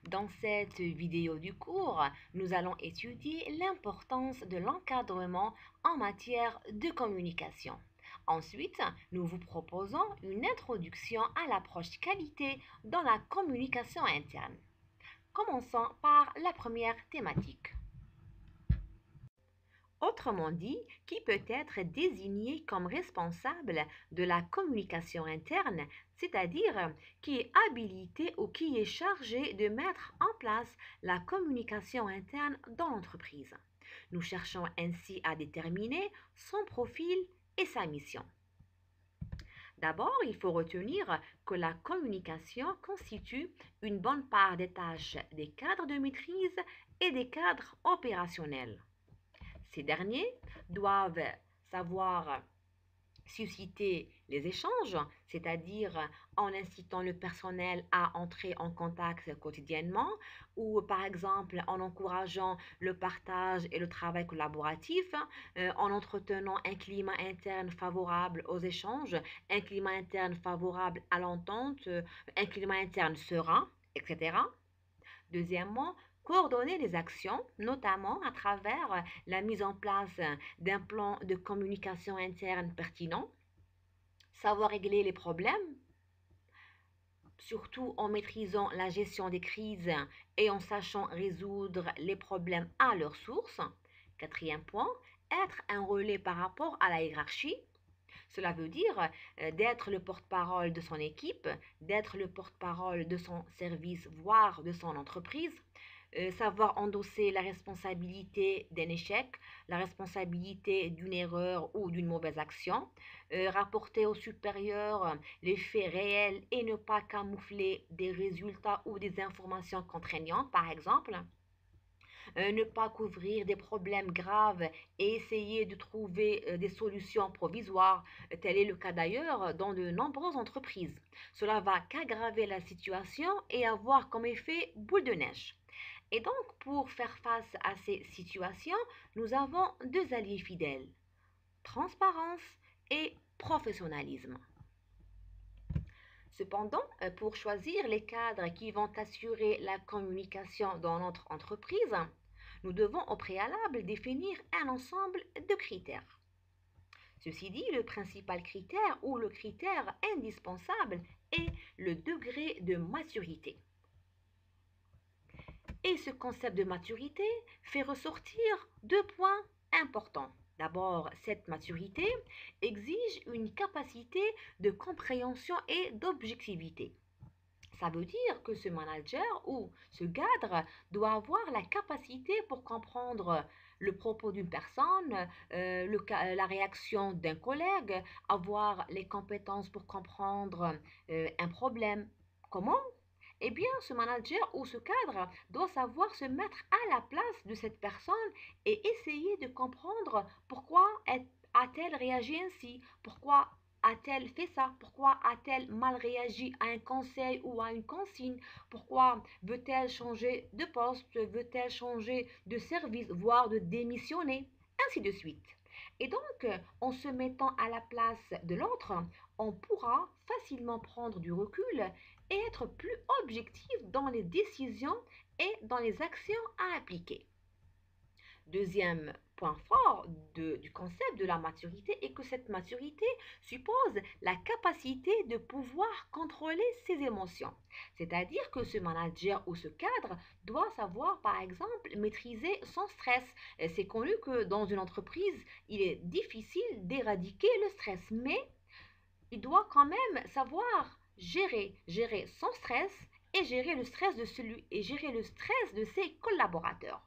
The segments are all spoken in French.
Dans cette vidéo du cours, nous allons étudier l'importance de l'encadrement en matière de communication. Ensuite, nous vous proposons une introduction à l'approche qualité dans la communication interne. Commençons par la première thématique. Autrement dit, qui peut être désigné comme responsable de la communication interne, c'est-à-dire qui est habilité ou qui est chargé de mettre en place la communication interne dans l'entreprise. Nous cherchons ainsi à déterminer son profil et sa mission. D'abord, il faut retenir que la communication constitue une bonne part des tâches des cadres de maîtrise et des cadres opérationnels. Ces derniers doivent savoir susciter les échanges, c'est-à-dire en incitant le personnel à entrer en contact quotidiennement ou par exemple en encourageant le partage et le travail collaboratif, en entretenant un climat interne favorable aux échanges, un climat interne favorable à l'entente, un climat interne serein, etc. Deuxièmement, coordonner les actions, notamment à travers la mise en place d'un plan de communication interne pertinent, savoir régler les problèmes, surtout en maîtrisant la gestion des crises et en sachant résoudre les problèmes à leur source. Quatrième point, être un relais par rapport à la hiérarchie. Cela veut dire d'être le porte-parole de son équipe, d'être le porte-parole de son service, voire de son entreprise, savoir endosser la responsabilité d'un échec, la responsabilité d'une erreur ou d'une mauvaise action, rapporter aux supérieurs les faits réels et ne pas camoufler des résultats ou des informations contraignantes, par exemple. Ne pas couvrir des problèmes graves et essayer de trouver des solutions provisoires. Tel est le cas d'ailleurs dans de nombreuses entreprises. Cela va qu'aggraver la situation et avoir comme effet boule de neige. Et donc, pour faire face à ces situations, nous avons deux alliés fidèles, transparence et professionnalisme. Cependant, pour choisir les cadres qui vont assurer la communication dans notre entreprise, nous devons au préalable définir un ensemble de critères. Ceci dit, le principal critère ou le critère indispensable est le degré de maturité. Et ce concept de maturité fait ressortir deux points importants. D'abord, cette maturité exige une capacité de compréhension et d'objectivité. Ça veut dire que ce manager ou ce cadre doit avoir la capacité pour comprendre le propos d'une personne, la réaction d'un collègue, avoir les compétences pour comprendre un problème. Comment? Eh bien, ce manager ou ce cadre doit savoir se mettre à la place de cette personne et essayer de comprendre pourquoi a-t-elle réagi ainsi, pourquoi a-t-elle fait ça, pourquoi a-t-elle mal réagi à un conseil ou à une consigne, pourquoi veut-elle changer de poste, veut-elle changer de service, voire de démissionner, ainsi de suite. Et donc, en se mettant à la place de l'autre, on pourra facilement prendre du recul et être plus objectif dans les décisions et dans les actions à appliquer. Deuxième point fort du concept de la maturité est que cette maturité suppose la capacité de pouvoir contrôler ses émotions. C'est-à-dire que ce manager ou ce cadre doit savoir, par exemple, maîtriser son stress. C'est connu que dans une entreprise, il est difficile d'éradiquer le stress, mais il doit quand même savoir gérer son stress et gérer le stress de ses collaborateurs.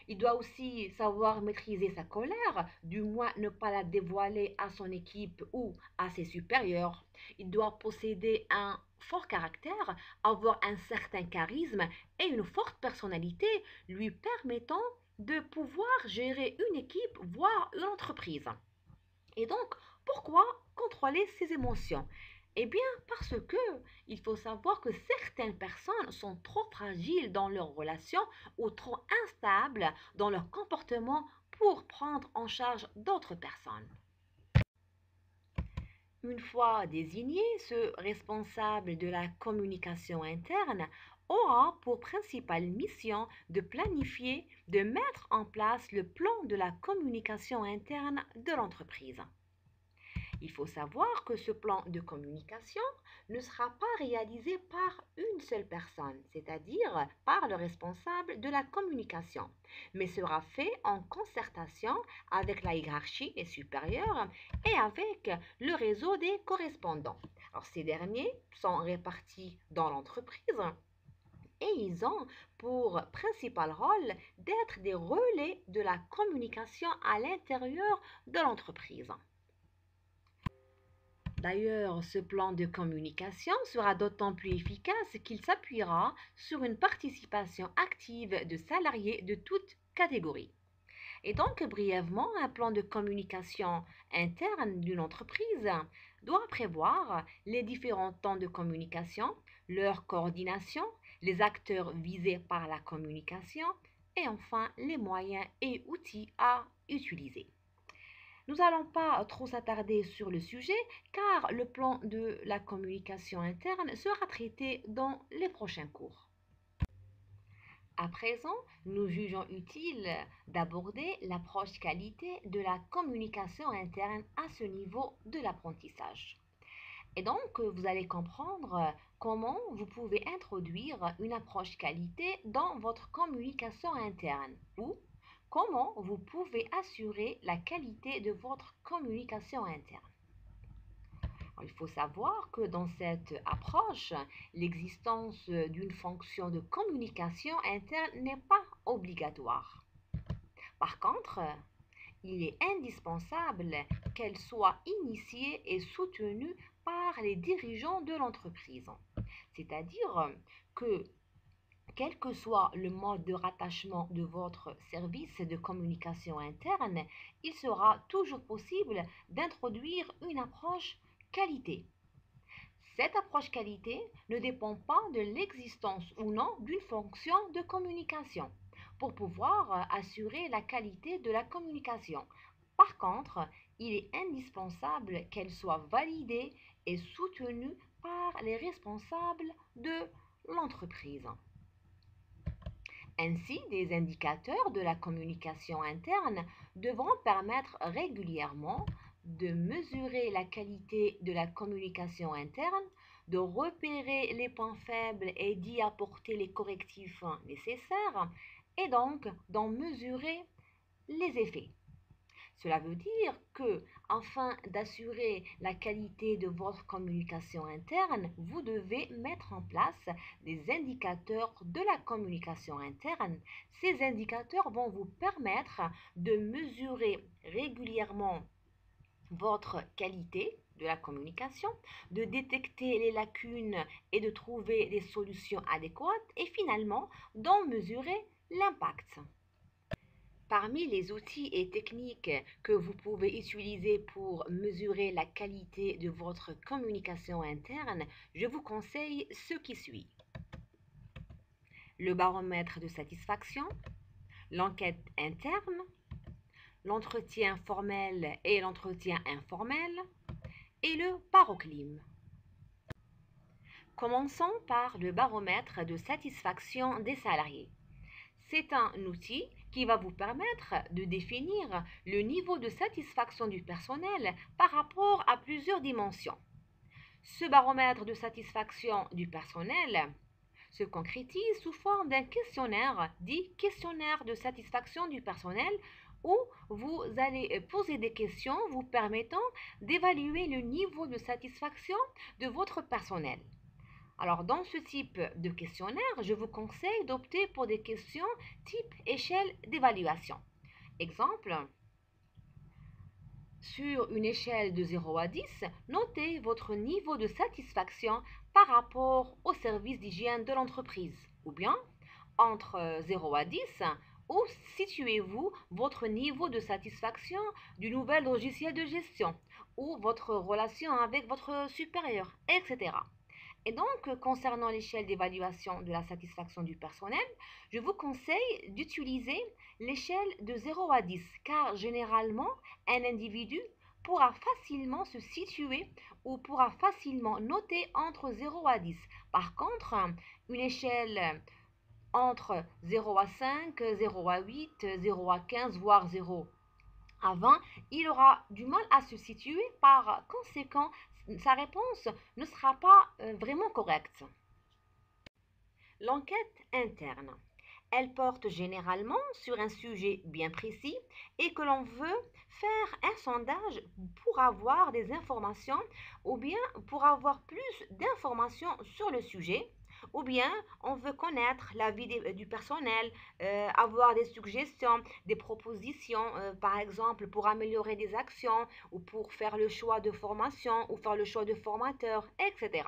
Il doit aussi savoir maîtriser sa colère, du moins ne pas la dévoiler à son équipe ou à ses supérieurs. Il doit posséder un fort caractère, avoir un certain charisme et une forte personnalité lui permettant de pouvoir gérer une équipe, voire une entreprise. Et donc, pourquoi contrôler ses émotions? Eh bien, parce que il faut savoir que certaines personnes sont trop fragiles dans leurs relations ou trop instables dans leur comportement pour prendre en charge d'autres personnes. Une fois désigné, ce responsable de la communication interne aura pour principale mission de planifier, de mettre en place le plan de la communication interne de l'entreprise. Il faut savoir que ce plan de communication ne sera pas réalisé par une seule personne, c'est-à-dire par le responsable de la communication, mais sera fait en concertation avec la hiérarchie et supérieure et avec le réseau des correspondants. Alors, ces derniers sont répartis dans l'entreprise et ils ont pour principal rôle d'être des relais de la communication à l'intérieur de l'entreprise. D'ailleurs, ce plan de communication sera d'autant plus efficace qu'il s'appuiera sur une participation active de salariés de toutes catégories. Et donc, brièvement, un plan de communication interne d'une entreprise doit prévoir les différents temps de communication, leur coordination, les acteurs visés par la communication et enfin les moyens et outils à utiliser. Nous n'allons pas trop s'attarder sur le sujet car le plan de la communication interne sera traité dans les prochains cours. À présent, nous jugeons utile d'aborder l'approche qualité de la communication interne à ce niveau de l'apprentissage. Et donc, vous allez comprendre comment vous pouvez introduire une approche qualité dans votre communication interne ou comment vous pouvez assurer la qualité de votre communication interne. Il faut savoir que dans cette approche, l'existence d'une fonction de communication interne n'est pas obligatoire. Par contre, il est indispensable qu'elle soit initiée et soutenue par les dirigeants de l'entreprise. C'est-à-dire que quel que soit le mode de rattachement de votre service de communication interne, il sera toujours possible d'introduire une approche qualité. Cette approche qualité ne dépend pas de l'existence ou non d'une fonction de communication pour pouvoir assurer la qualité de la communication. Par contre, il est indispensable qu'elle soit validée et soutenue par les responsables de l'entreprise. Ainsi, des indicateurs de la communication interne devront permettre régulièrement de mesurer la qualité de la communication interne, de repérer les points faibles et d'y apporter les correctifs nécessaires, et donc d'en mesurer les effets. Cela veut dire que, afin d'assurer la qualité de votre communication interne, vous devez mettre en place des indicateurs de la communication interne. Ces indicateurs vont vous permettre de mesurer régulièrement votre qualité de la communication, de détecter les lacunes et de trouver des solutions adéquates et finalement d'en mesurer l'impact. Parmi les outils et techniques que vous pouvez utiliser pour mesurer la qualité de votre communication interne, je vous conseille ce qui suit. Le baromètre de satisfaction, l'enquête interne, l'entretien formel et l'entretien informel et le paroclim. Commençons par le baromètre de satisfaction des salariés. C'est un outil qui va vous permettre de définir le niveau de satisfaction du personnel par rapport à plusieurs dimensions. Ce baromètre de satisfaction du personnel se concrétise sous forme d'un questionnaire dit questionnaire de satisfaction du personnel où vous allez poser des questions vous permettant d'évaluer le niveau de satisfaction de votre personnel. Alors, dans ce type de questionnaire, je vous conseille d'opter pour des questions type échelle d'évaluation. Exemple, sur une échelle de 0 à 10, notez votre niveau de satisfaction par rapport au service d'hygiène de l'entreprise. Ou bien, entre 0 à 10, où situez-vous votre niveau de satisfaction du nouvel logiciel de gestion ou votre relation avec votre supérieur, etc. Et donc, concernant l'échelle d'évaluation de la satisfaction du personnel, je vous conseille d'utiliser l'échelle de 0 à 10, car généralement, un individu pourra facilement se situer ou pourra facilement noter entre 0 à 10. Par contre, une échelle entre 0 à 5, 0 à 8, 0 à 15, voire 0 à 20, il aura du mal à se situer. Par conséquent, sa réponse ne sera pas vraiment correcte. L'enquête interne. Elle porte généralement sur un sujet bien précis et que l'on veut faire un sondage pour avoir des informations ou bien pour avoir plus d'informations sur le sujet ou bien on veut connaître l'avis du personnel, avoir des suggestions, des propositions, par exemple pour améliorer des actions ou pour faire le choix de formation ou faire le choix de formateur, etc.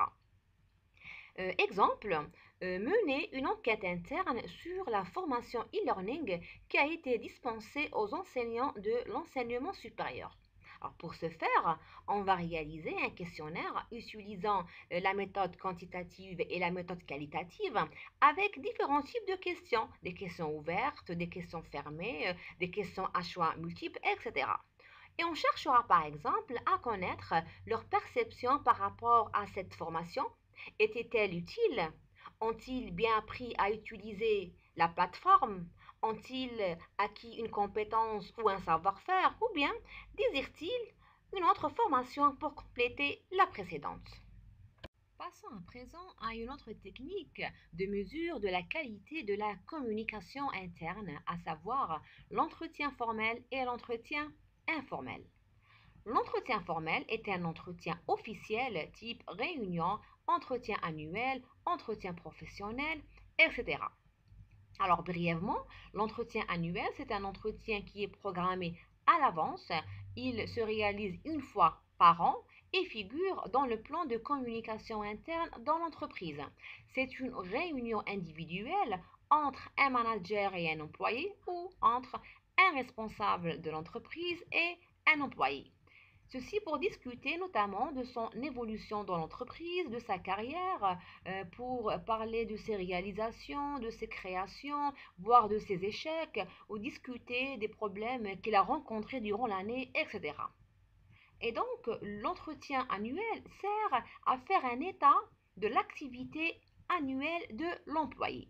Exemple, mener une enquête interne sur la formation e-learning qui a été dispensée aux enseignants de l'enseignement supérieur. Alors pour ce faire, on va réaliser un questionnaire utilisant la méthode quantitative et la méthode qualitative avec différents types de questions, des questions ouvertes, des questions fermées, des questions à choix multiples, etc. Et on cherchera par exemple à connaître leur perception par rapport à cette formation. Était-elle utile? Ont-ils bien appris à utiliser la plateforme? Ont-ils acquis une compétence ou un savoir-faire? Ou bien désirent-ils une autre formation pour compléter la précédente? Passons à présent à une autre technique de mesure de la qualité de la communication interne, à savoir l'entretien formel et l'entretien informel. L'entretien formel est un entretien officiel type réunion, entretien annuel, entretien professionnel, etc. Alors brièvement, l'entretien annuel, c'est un entretien qui est programmé à l'avance. Il se réalise une fois par an et figure dans le plan de communication interne dans l'entreprise. C'est une réunion individuelle entre un manager et un employé ou entre un responsable de l'entreprise et un employé. Ceci pour discuter notamment de son évolution dans l'entreprise, de sa carrière, pour parler de ses réalisations, de ses créations, voire de ses échecs, ou discuter des problèmes qu'il a rencontrés durant l'année, etc. Et donc, l'entretien annuel sert à faire un état de l'activité annuelle de l'employé.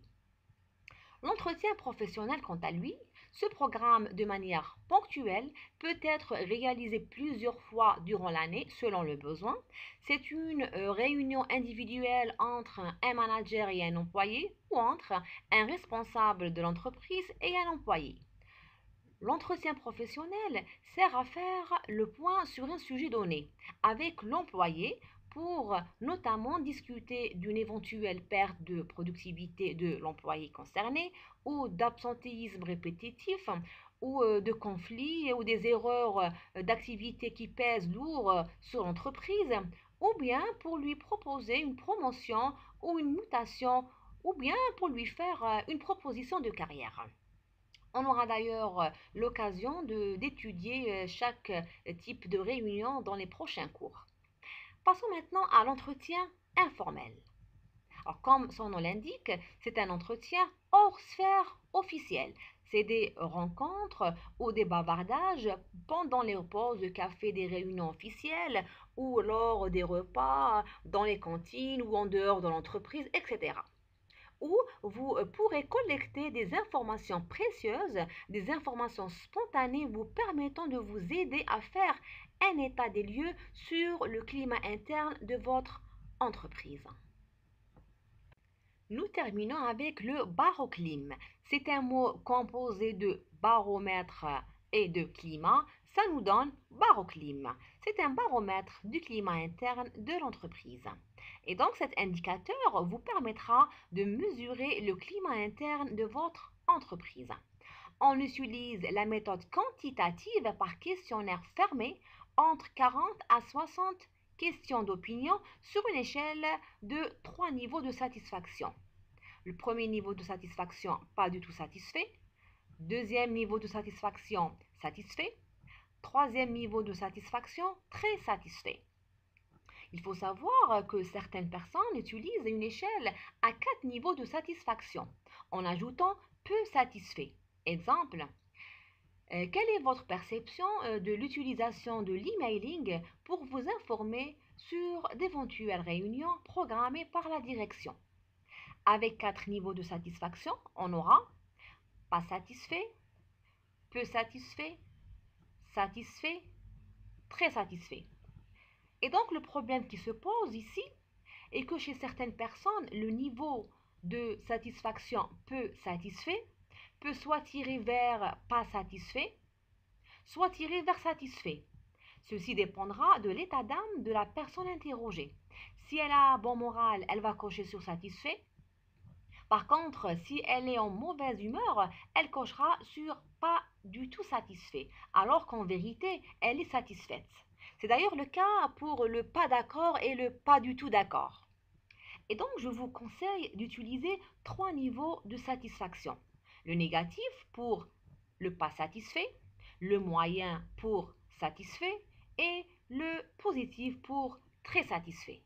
L'entretien professionnel, quant à lui, se programme de manière ponctuelle, peut être réalisé plusieurs fois durant l'année selon le besoin. C'est une réunion individuelle entre un manager et un employé ou entre un responsable de l'entreprise et un employé. L'entretien professionnel sert à faire le point sur un sujet donné avec l'employé pour notamment discuter d'une éventuelle perte de productivité de l'employé concerné ou d'absentéisme répétitif ou de conflits ou des erreurs d'activité qui pèsent lourd sur l'entreprise ou bien pour lui proposer une promotion ou une mutation ou bien pour lui faire une proposition de carrière. On aura d'ailleurs l'occasion d'étudier chaque type de réunion dans les prochains cours. Passons maintenant à l'entretien informel. Alors, comme son nom l'indique, c'est un entretien hors sphère officielle. C'est des rencontres ou des bavardages pendant les pauses de café des réunions officielles ou lors des repas dans les cantines ou en dehors de l'entreprise, etc. Où vous pourrez collecter des informations précieuses, des informations spontanées vous permettant de vous aider à faire un état des lieux sur le climat interne de votre entreprise. Nous terminons avec le baroclim. C'est un mot composé de baromètre et de climat. Ça nous donne baroclim. C'est un baromètre du climat interne de l'entreprise. Et donc cet indicateur vous permettra de mesurer le climat interne de votre entreprise. On utilise la méthode quantitative par questionnaire fermé entre 40 à 60 questions d'opinion sur une échelle de 3 niveaux de satisfaction. Le premier niveau de satisfaction, pas du tout satisfait. Deuxième niveau de satisfaction, satisfait. Troisième niveau de satisfaction, très satisfait. Il faut savoir que certaines personnes utilisent une échelle à 4 niveaux de satisfaction en ajoutant peu satisfait. Exemple, Quelle est votre perception de l'utilisation de l'emailing pour vous informer sur d'éventuelles réunions programmées par la direction? Avec quatre niveaux de satisfaction, on aura pas satisfait, peu satisfait, satisfait, très satisfait. Et donc le problème qui se pose ici est que chez certaines personnes, le niveau de satisfaction peu satisfait peut soit tirer vers pas satisfait, soit tirer vers satisfait. Ceci dépendra de l'état d'âme de la personne interrogée. Si elle a bon moral, elle va cocher sur satisfait. Par contre, si elle est en mauvaise humeur, elle cochera sur pas du tout satisfait, alors qu'en vérité, elle est satisfaite. C'est d'ailleurs le cas pour le pas d'accord et le pas du tout d'accord. Et donc, je vous conseille d'utiliser trois niveaux de satisfaction. Le négatif pour le pas satisfait, le moyen pour satisfait et le positif pour très satisfait.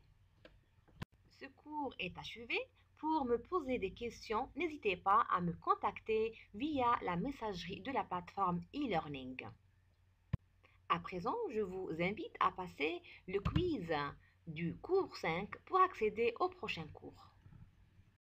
Ce cours est achevé. Pour me poser des questions, n'hésitez pas à me contacter via la messagerie de la plateforme e-learning. À présent, je vous invite à passer le quiz du cours 5 pour accéder au prochain cours.